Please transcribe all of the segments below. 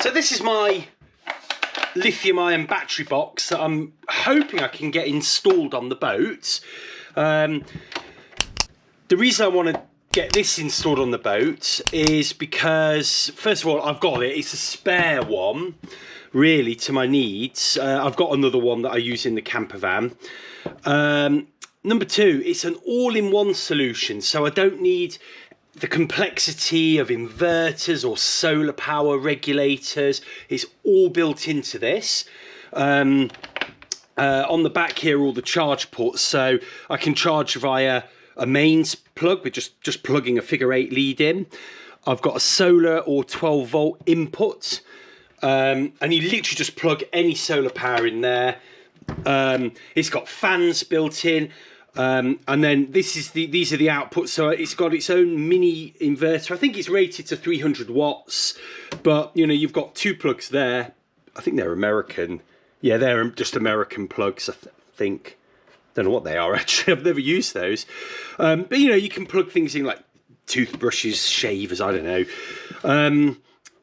So this is my lithium-ion battery box that I'm hoping I can get installed on the boat. The reason I want to get this installed on the boat is because, first of all, I've got it. It's a spare one, really, to my needs. I've got another one that I use in the camper van. Number two, it's an all-in-one solution, so I don't need the complexity of inverters or solar power regulators. It's all built into this. On the back here are all the charge ports, so I can charge via a mains plug with just plugging a figure 8 lead in. I've got a solar or 12 volt input, and you literally just plug any solar power in there. It's got fans built in. And then these are the outputs, so it's got its own mini inverter. I think it's rated to 300 watts, but you know, you've got two plugs there. I think they're American. Yeah, they're just American plugs, I think. Don't know what they are actually. I've never used those. But you know, you can plug things in like toothbrushes, shavers, I don't know.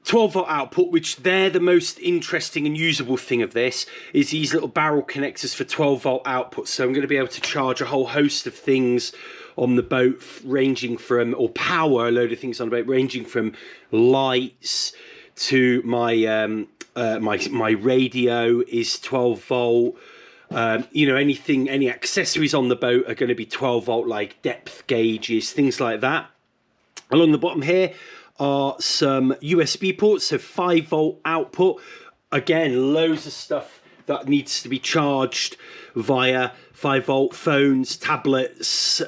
12 volt output, which they're the most interesting and usable thing of this, is these little barrel connectors for 12 volt output. So I'm going to be able to charge a whole host of things on the boat, ranging from, or power a load of things on the boat, ranging from lights to my my radio is 12 volt. You know, any accessories on the boat are going to be 12 volt, like depth gauges, things like that. Along the bottom here are some USB ports, so 5 volt output. Again, loads of stuff that needs to be charged via 5 volt phones, tablets,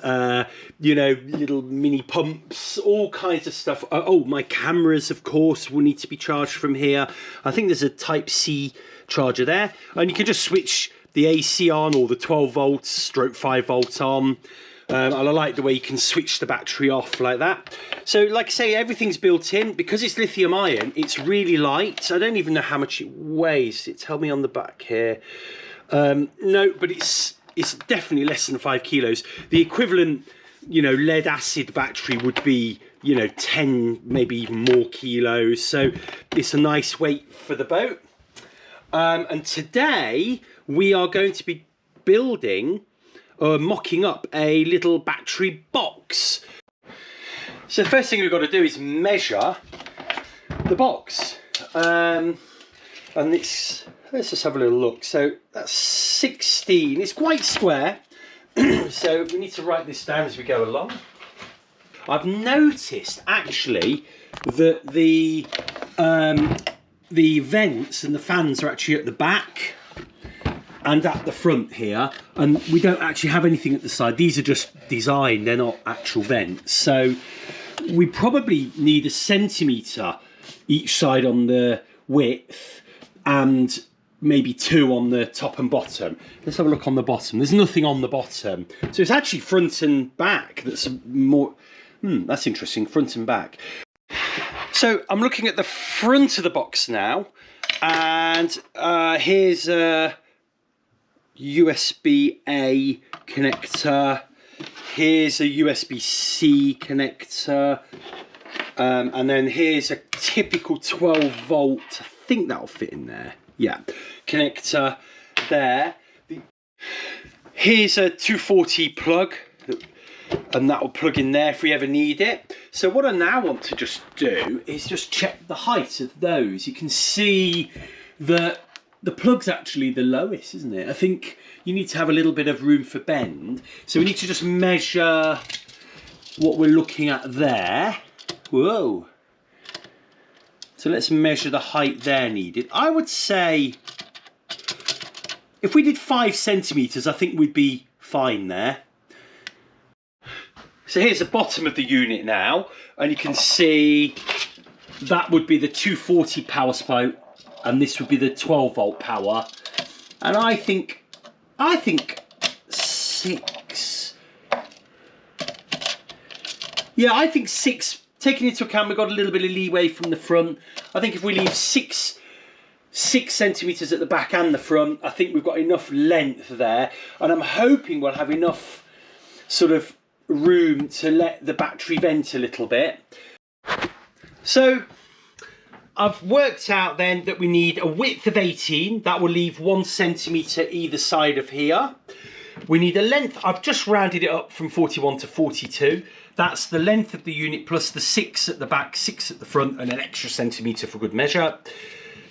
you know, little mini pumps, all kinds of stuff. Oh, my cameras, of course, will need to be charged from here. I think there's a Type-C charger there, and you can just switch the AC on or the 12 volts stroke 5 volt on. And I like the way you can switch the battery off like that. So like I say, everything's built in. Because it's lithium ion, it's really light. I don't even know how much it weighs. It tells me on the back here. No, but it's definitely less than 5 kilos. The equivalent, you know, lead acid battery would be, you know, 10, maybe even more kilos. So it's a nice weight for the boat. And today we are going to be building mocking up a little battery box. So the first thing we've got to do is measure the box, and let's just have a little look. So that's 16. It's quite square, so we need to write this down as we go along. I've noticed actually that the vents and the fans are actually at the back and at the front here, and we don't actually have anything at the side. These are just design, they're not actual vents. So we probably need 1 centimetre each side on the width and maybe 2 on the top and bottom. Let's have a look on the bottom. There's nothing on the bottom. So it's actually front and back that's more, that's interesting, front and back. So I'm looking at the front of the box now, and here's a USB-A connector, here's a USB-C connector, and then here's a typical 12 volt, I think that'll fit in there, yeah, connector there. Here's a 240 plug, and that will plug in there if we ever need it. So what I now want to just do is just check the height of those. You can see that the plug's actually the lowest, isn't it? I think you need to have a little bit of room for bend. So we need to just measure what we're looking at there. Whoa. So let's measure the height there needed. I would say if we did 5 centimetres, I think we'd be fine there. So here's the bottom of the unit now, and you can see that would be the 240 power supply, and this would be the 12 volt power. And I think 6. Yeah, I think 6, taking into account we've got a little bit of leeway from the front. I think if we leave 6 centimetres at the back and the front, I think we've got enough length there. And I'm hoping we'll have enough sort of room to let the battery vent a little bit. So I've worked out then that we need a width of 18. That will leave 1 centimetre either side of here. We need a length, I've just rounded it up from 41 to 42. That's the length of the unit plus the 6 at the back, 6 at the front, and an extra centimetre for good measure.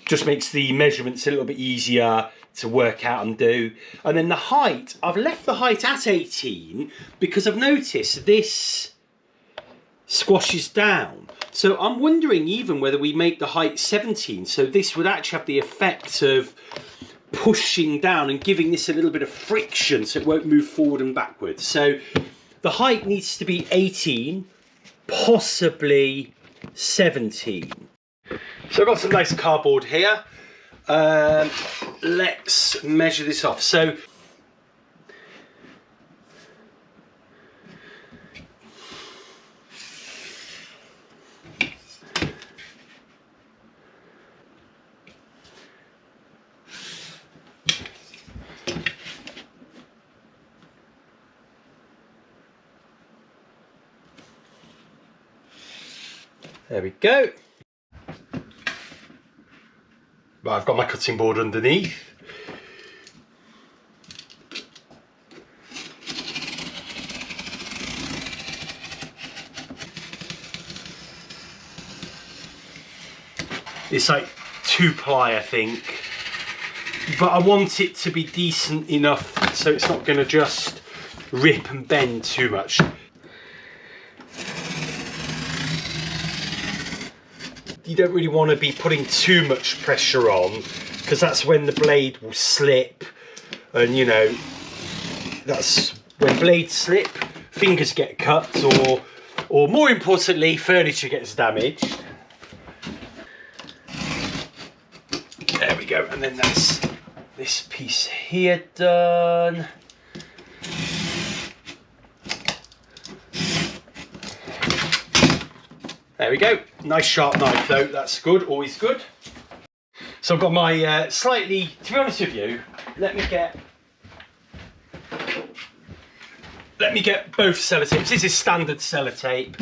Just makes the measurements a little bit easier to work out and do. And then the height, I've left the height at 18 because I've noticed this squashes down. So I'm wondering even whether we make the height 17, so this would actually have the effect of pushing down and giving this a little bit of friction so it won't move forward and backwards. So the height needs to be 18, possibly 17. So I've got some nice cardboard here. Let's measure this off. So there we go. Right, I've got my cutting board underneath. It's like 2-ply, I think. But I want it to be decent enough so it's not going to just rip and bend too much. You don't really want to be putting too much pressure on because that's when the blade will slip, and you know, that's when blades slip, fingers get cut, or more importantly, furniture gets damaged. There we go, and then that's this piece here done. There we go, nice sharp knife though, that's good, always good. So I've got my slightly, to be honest with you, let me get both sellotapes. This is standard sellotape.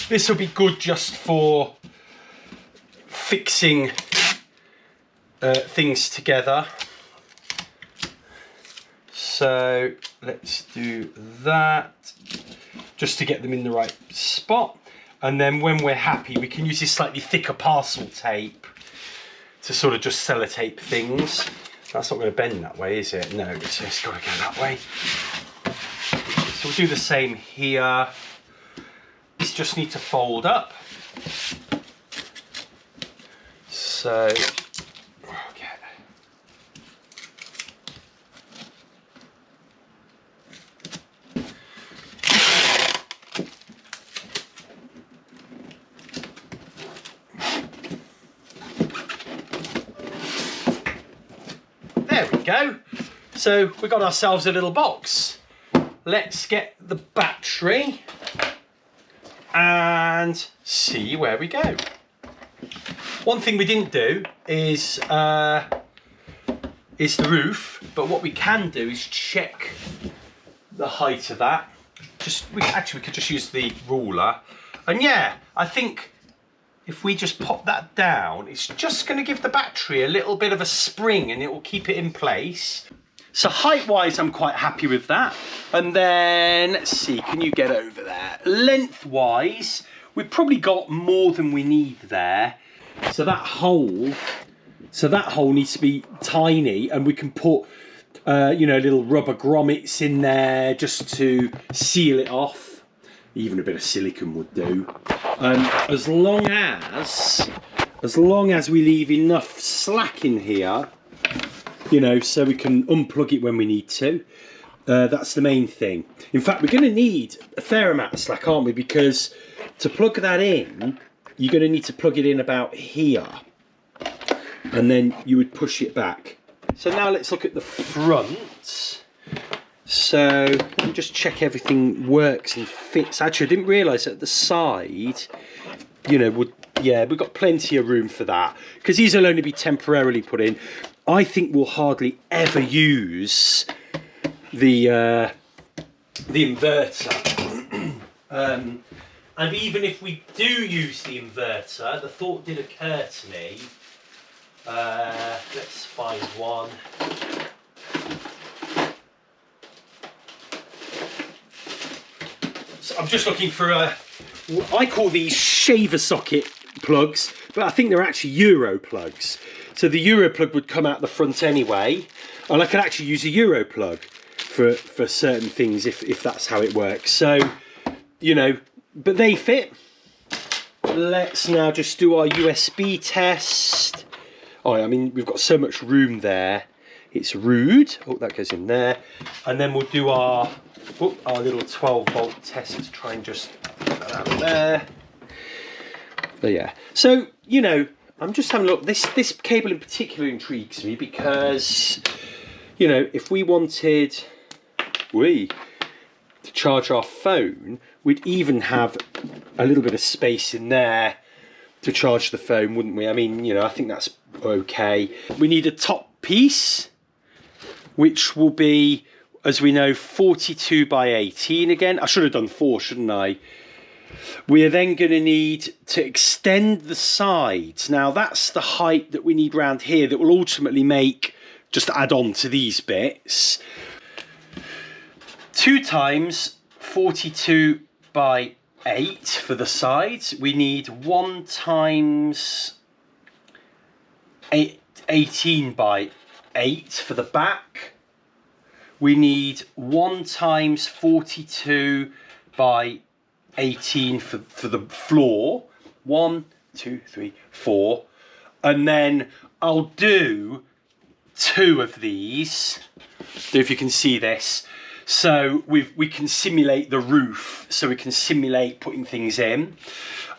This will be good just for fixing things together. So let's do that, just to get them in the right spot. And then when we're happy, we can use this slightly thicker parcel tape to sort of just sellotape things. That's not going to bend that way, is it? No, it's got to go that way. So we'll do the same here. These just need to fold up. So, okay. There we go. So we got ourselves a little box. Let's get the battery and see where we go. One thing we didn't do is the roof, but what we can do is check the height of that. We could just use the ruler, and yeah, I think if we just pop that down, it's just going to give the battery a little bit of a spring and it will keep it in place. So height-wise, I'm quite happy with that. And then, let's see, can you get over there? Length-wise, we've probably got more than we need there. So that hole needs to be tiny, and we can put, you know, little rubber grommets in there just to seal it off. Even a bit of silicone would do. As long as we leave enough slack in here, you know, so we can unplug it when we need to. That's the main thing. In fact, we're going to need a fair amount of slack, aren't we? Because to plug that in, you're going to need to plug it in about here. And then you would push it back. So now let's look at the front. So let me just check everything works and fits. Actually, I didn't realise that the side, you know, we've got plenty of room for that. Because these will only be temporarily put in. I think we'll hardly ever use the inverter. And And even if we do use the inverter, the thought did occur to me, let's find one. So I'm just looking for I call these shaver socket plugs, but I think they're actually Euro plugs. So the Euro plug would come out the front anyway, and I could actually use a Euro plug for certain things if that's how it works. So, you know, but they fit. Let's now just do our USB test. Oh, I mean, we've got so much room there. It's rude. Oh, that goes in there. And then we'll do our little 12-volt test to try and just get that out of there. But yeah. So, you know, I'm just having a look. This cable in particular intrigues me because, you know, if we wanted to charge our phone, we'd even have a little bit of space in there to charge the phone, wouldn't we? I mean, you know, I think that's okay. We need a top piece, which will be, as we know, 42 by 18 again. I should have done 4, shouldn't I? We're then going to need to extend the sides. Now, that's the height that we need round here that will ultimately make, just add on to these bits. 2 times 42 by 8 for the sides. We need 1 times 18 by 8 for the back. We need 1 times 42 by 18 for the floor. 1, 2, 3, 4. And then I'll do 2 of these. Don't know if you can see this. So we can simulate the roof, so we can simulate putting things in.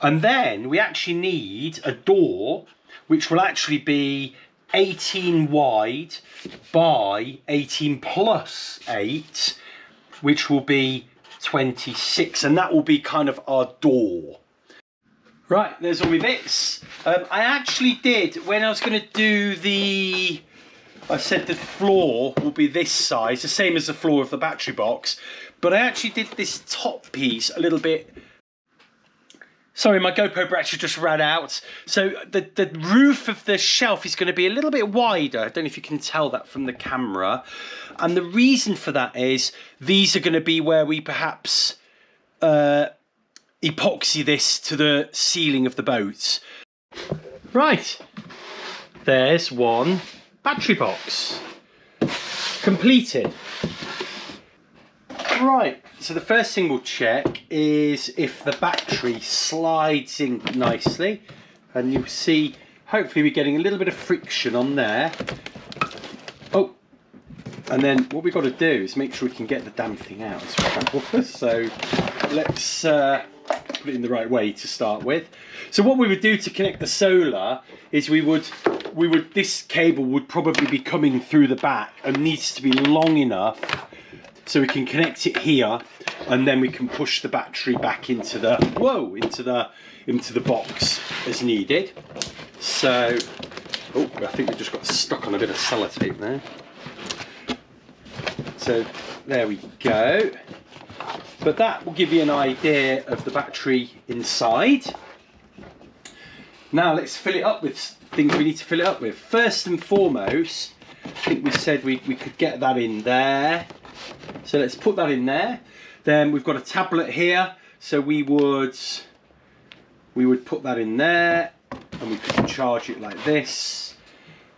And then we actually need a door, which will actually be 18 wide by 18 plus 8, which will be 26. And that will be kind of our door. Right, there's all my bits. I actually did, when I was going to do I said the floor will be this size, the same as the floor of the battery box, but I actually did this top piece a little bit. Sorry, my GoPro battery just ran out. So the roof of the shelf is going to be a little bit wider. I don't know if you can tell that from the camera. And the reason for that is these are going to be where we perhaps epoxy this to the ceiling of the boat. Right, there's one battery box completed. Right, so the first thing we'll check is if the battery slides in nicely, and you'll see hopefully we're getting a little bit of friction on there. Oh, and then what we've got to do is make sure we can get the damn thing out as well. So let's put it in the right way to start with. So what we would do to connect the solar is this cable would probably be coming through the back and needs to be long enough so we can connect it here, and then we can push the battery back into the box as needed. So, oh, I think we just got stuck on a bit of sellotape there. So there we go. But that will give you an idea of the battery inside. Now let's fill it up with things we need to fill it up with. First and foremost, I think we said we could get that in there. So let's put that in there. Then we've got a tablet here, so we would put that in there, and we could charge it like this.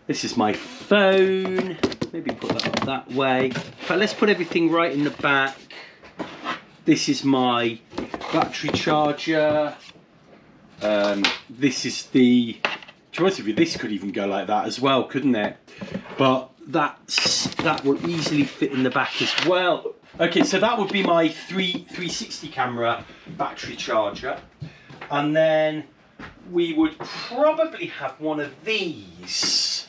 This is my phone. Maybe put that up that way. But let's put everything right in the back. This is my battery charger. This is the, to be honest with you, this could even go like that as well, couldn't it? But that will easily fit in the back as well. Okay, so that would be my 360 camera battery charger. And then we would probably have one of these,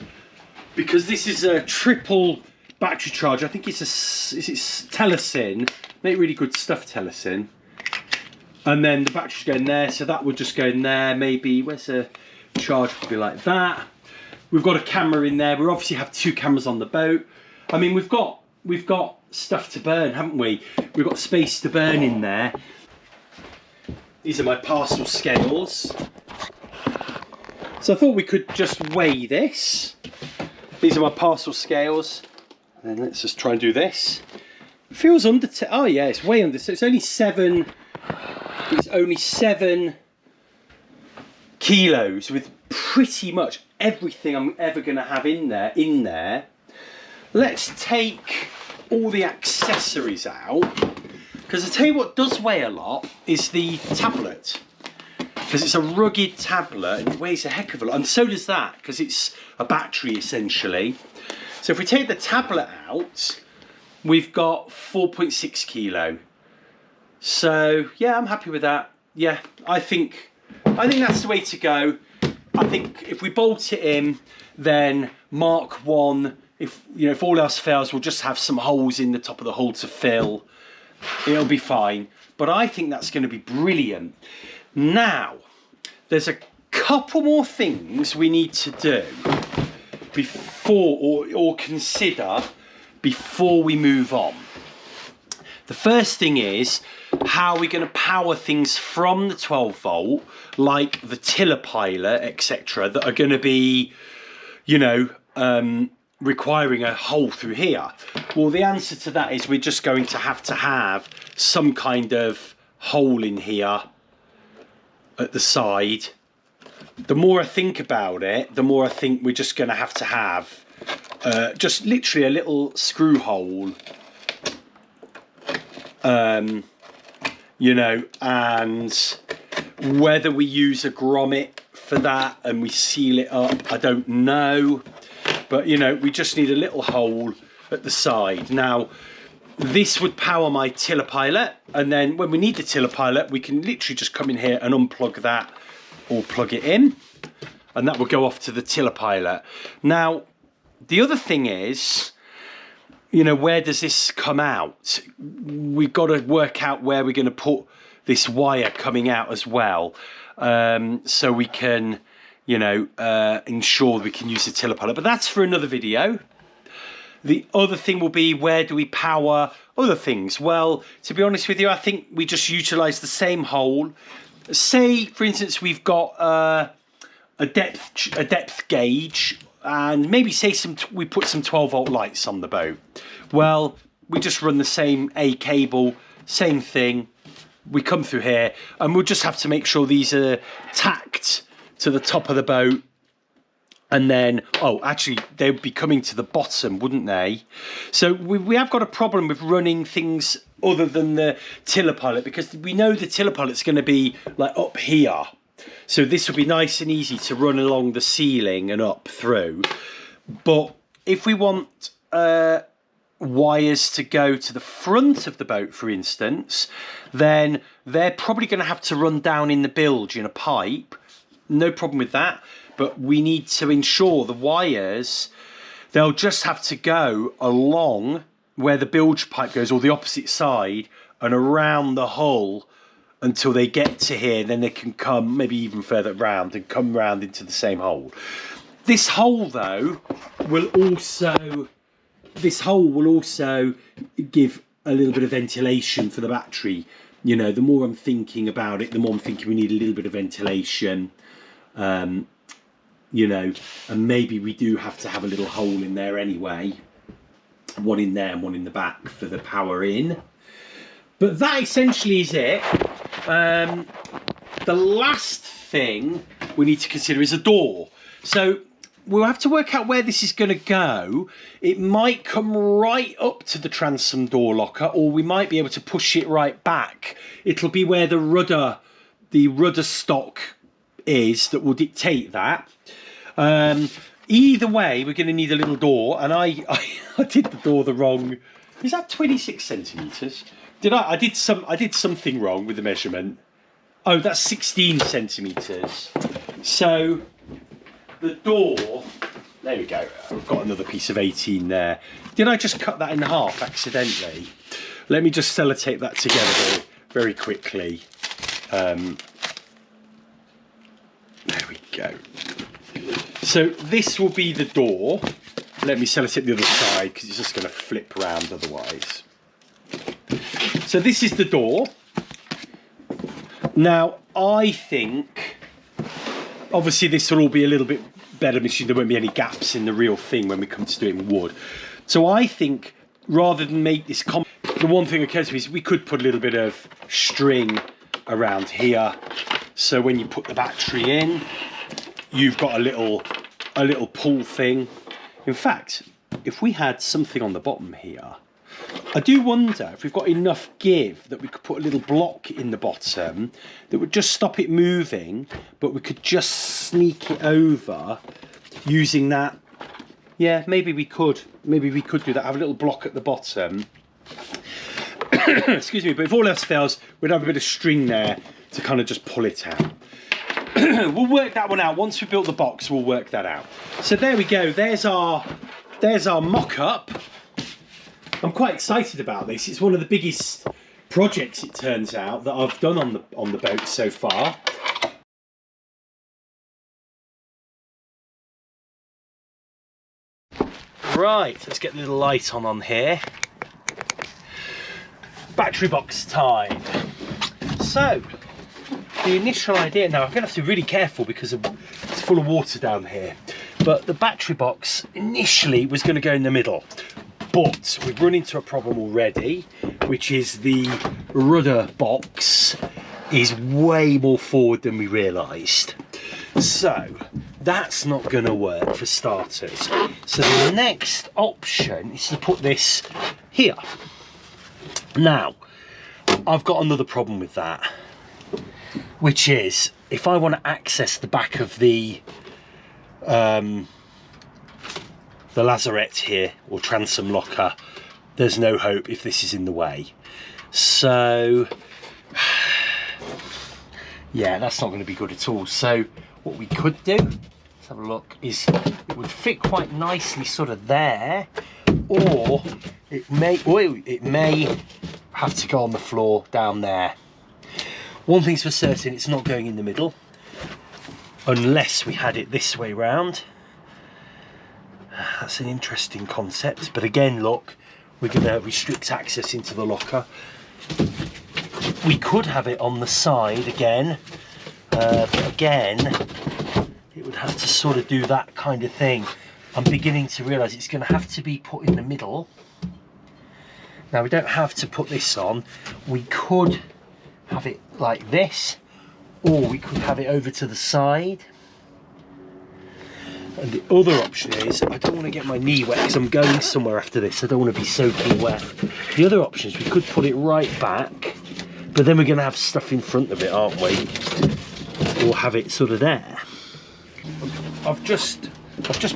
because this is a triple battery charger. I think it's Telesin. Make really good stuff, Telesin. And then the battery's going there, so that would just go in there. Maybe, where's a charge? Probably like that. We've got a camera in there. We obviously have 2 cameras on the boat. I mean, we've got stuff to burn, haven't we? We've got space to burn in there. These are my parcel scales. So I thought we could just weigh this. These are my parcel scales. And then let's just try and do this. It feels under, oh yeah, it's way under, so it's only 7 kilos with pretty much everything I'm ever going to have in there. Let's take all the accessories out, because I tell you what does weigh a lot is the tablet, because it's a rugged tablet and it weighs a heck of a lot, and so does that because it's a battery essentially. So if we take the tablet out, we've got 4.6 kilo. So yeah, I'm happy with that. Yeah, I think that's the way to go. I think if we bolt it in, then Mark 1, if all else fails, we'll just have some holes in the top of the hull to fill. It'll be fine. But I think that's going to be brilliant. Now, there's a couple more things we need to do before, or consider before we move on. The first thing is, how are we going to power things from the 12 volt, like the tiller pilot, etc., that are going to be, requiring a hole through here? Well, the answer to that is we're just going to have some kind of hole in here at the side. The more I think about it, the more I think we're just going to have just literally a little screw hole, and whether we use a grommet for that and we seal it up, I don't know. But, we just need a little hole at the side. Now, this would power my tiller pilot. And then when we need the tiller pilot, we can literally just come in here and unplug that or plug it in. And that will go off to the tiller pilot. Now, the other thing is, where does this come out? We've got to work out where we're going to put this wire coming out as well. So we can, ensure we can use the tiller pilot. But that's for another video. The other thing will be, where do we power other things? Well, to be honest with you, I think we just utilise the same hole. Say, for instance, we've got a depth gauge, and maybe say we put some 12 volt lights on the boat. Well, we just run the same A cable, same thing. We come through here, and we'll just have to make sure these are tacked to the top of the boat. And then, actually, they would be coming to the bottom, wouldn't they? So we have got a problem with running things other than the tiller pilot, because we know the tiller pilot's going to be like up here. So this would be nice and easy to run along the ceiling and up through. But if we want wires to go to the front of the boat, for instance, then they're probably going to have to run down in the bilge in a pipe. No problem with that. But we need to ensure the wires, they'll just have to go along where the bilge pipe goes, or the opposite side, and around the hull until they get to here. Then they can come maybe even further round and come round into the same hole. This hole, though, will also give a little bit of ventilation for the battery. The more I'm thinking about it, the more I'm thinking we need a little bit of ventilation. And maybe we do have to have a little hole in there anyway. One in there and one in the back for the power in. But that essentially is it. The last thing we need to consider is a door. So we'll have to work out where this is going to go. It might come right up to the transom door locker, or we might be able to push it right back. It'll be where the rudder stock is that will dictate that. Either way, we're going to need a little door, and I did the door the wrong. Is that 26 centimeters? I did something wrong with the measurement. Oh, that's 16 centimeters. So the door, there we go. I've got another piece of 18 there. Did I just cut that in half accidentally? Let me just sellotape that together very, very quickly. There we go. So this will be the door. Let me sellotape the other side because it's just going to flip around otherwise. So this is the door. Now, I think, obviously this will all be a little bit better machine. There won't be any gaps in the real thing when we come to doing wood. So I think rather than make this, the one thing that occurs to me is we could put a little bit of string around here. So when you put the battery in, you've got a little pull thing. In fact, if we had something on the bottom here, I do wonder if we've got enough give that we could put a little block in the bottom that would just stop it moving, but we could just sneak it over using that. Yeah, maybe we could do that, have a little block at the bottom. Excuse me, but if all else fails, we'd have a bit of string there to kind of just pull it out. We'll work that one out. Once we built the box, we'll work that out. So there we go, there's our mock-up. I'm quite excited about this. It's one of the biggest projects, it turns out, that I've done on the boat so far. Right, let's get the little light on here. Battery box time. So, the initial idea, now I'm going to have to be really careful because it's full of water down here, but the battery box initially was going to go in the middle. But we've run into a problem already, which is the rudder box is way more forward than we realised. So that's not going to work for starters. So the next option is to put this here. Now, I've got another problem with that, which is if I want to access the back of the lazarette here, or transom locker, there's no hope if this is in the way. So yeah, that's not going to be good at all. So what we could do, let's have a look, is it would fit quite nicely sort of there, or it may have to go on the floor down there. One thing's for certain, it's not going in the middle unless we had it this way round. That's an interesting concept, but again, look, we're going to restrict access into the locker. We could have it on the side again, but again, it would have to sort of do that kind of thing. I'm beginning to realise it's going to have to be put in the middle. Now, we don't have to put this on. We could have it like this, or we could have it over to the side. And the other option is, I don't want to get my knee wet because I'm going somewhere after this. I don't want to be soaking wet. The other option is we could put it right back, but then we're going to have stuff in front of it, aren't we? Or have it sort of there. I've just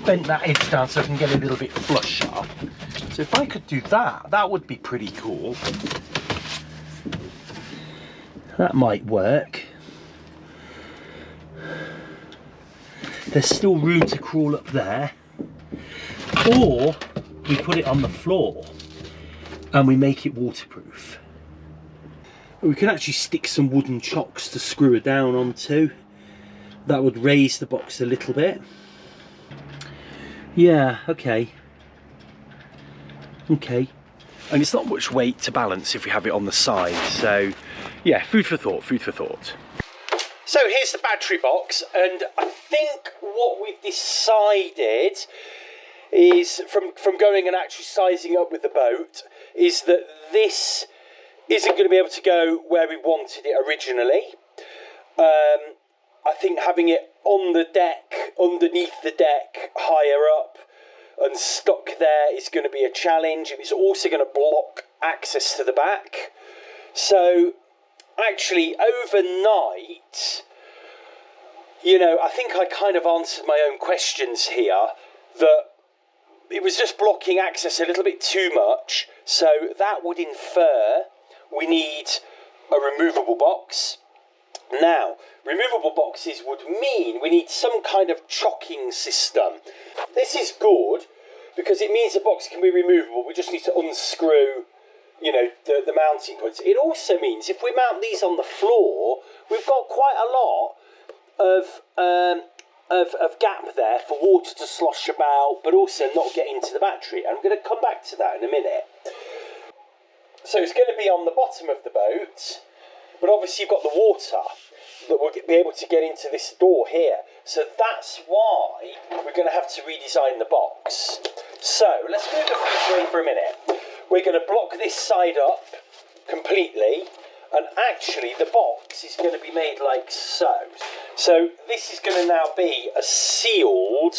bent that edge down so I can get a little bit flush up. So if I could do that, that would be pretty cool. That might work. There's still room to crawl up there, or we put it on the floor and we make it waterproof. We can actually stick some wooden chocks to screw it down onto. That would raise the box a little bit. Yeah, okay. And it's not much weight to balance if we have it on the side, so yeah, food for thought. So here's the battery box, and I think what we've decided is, from going and actually sizing up with the boat, is that this isn't going to be able to go where we wanted it originally. I think having it on the deck, underneath the deck, higher up and stuck there is going to be a challenge, and it's also going to block access to the back. So actually, overnight, you know, I think I kind of answered my own questions here, that it was just blocking access a little bit too much. So that would infer we need a removable box. Now, removable boxes would mean we need some kind of chocking system. This is good because it means the box can be removable. We just need to unscrew, you know, the mounting points. It also means if we mount these on the floor, we've got quite a lot of gap there for water to slosh about, but also not get into the battery. I'm going to come back to that in a minute. So it's going to be on the bottom of the boat, but obviously you've got the water that will be able to get into this door here. So that's why we're going to have to redesign the box. So let's move the fridge away for a minute. We're going to block this side up completely, and actually the box is going to be made like so. So this is going to now be a sealed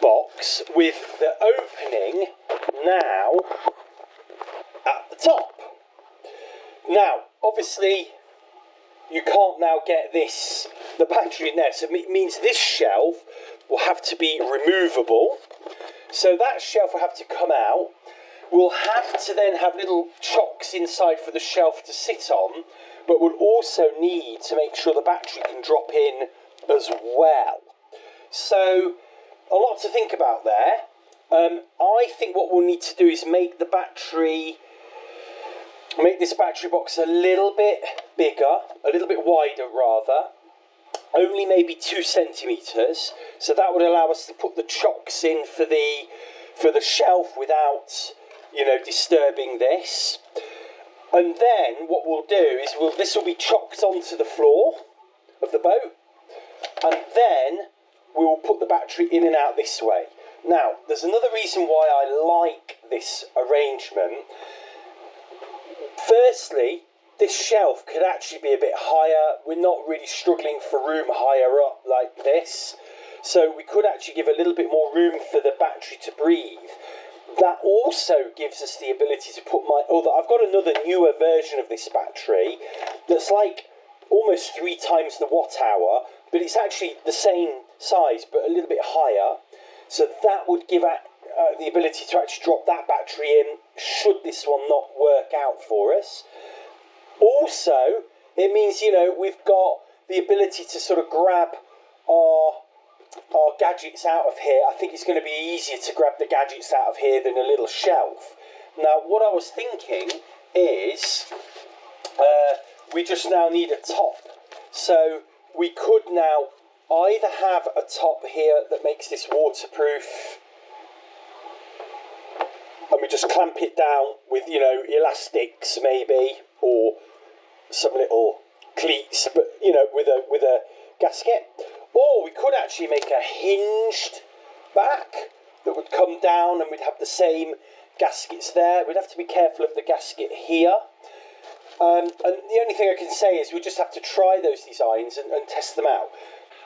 box with the opening now at the top. Now, obviously, you can't now get the battery in there, so it means this shelf will have to be removable. So that shelf will have to come out. We'll have to then have little chocks inside for the shelf to sit on, but we'll also need to make sure the battery can drop in as well. So, a lot to think about there. I think what we'll need to do is make this battery box a little bit bigger, a little bit wider rather, only maybe 2 centimetres, so that would allow us to put the chocks in for the shelf without, you know, disturbing this. And then what we'll do is this will be chocked onto the floor of the boat, and then we will put the battery in and out this way. Now, there's another reason why I like this arrangement. Firstly, this shelf could actually be a bit higher. We're not really struggling for room higher up like this. So we could actually give a little bit more room for the battery to breathe. That also gives us the ability to put I've got another newer version of this battery that's like almost 3 times the watt hour, but it's actually the same size but a little bit higher. So that would give the ability to actually drop that battery in should this one not work out for us. Also, it means, you know, we've got the ability to sort of grab our gadgets out of here. I think it's going to be easier to grab the gadgets out of here than a little shelf. Now, what I was thinking is we just now need a top. So we could now either have a top here that makes this waterproof, and we just clamp it down with, you know, elastics maybe, or some little cleats, but, you know, with a gasket. Or we could actually make a hinged back that would come down, and we'd have the same gaskets there. We'd have to be careful of the gasket here. And the only thing I can say is we just have to try those designs and test them out.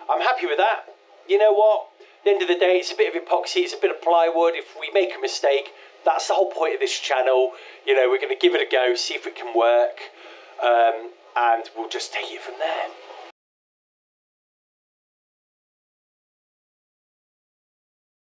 I'm happy with that. You know what? At the end of the day, it's a bit of epoxy, it's a bit of plywood. If we make a mistake, that's the whole point of this channel. You know, we're going to give it a go, see if it can work, and we'll just take it from there.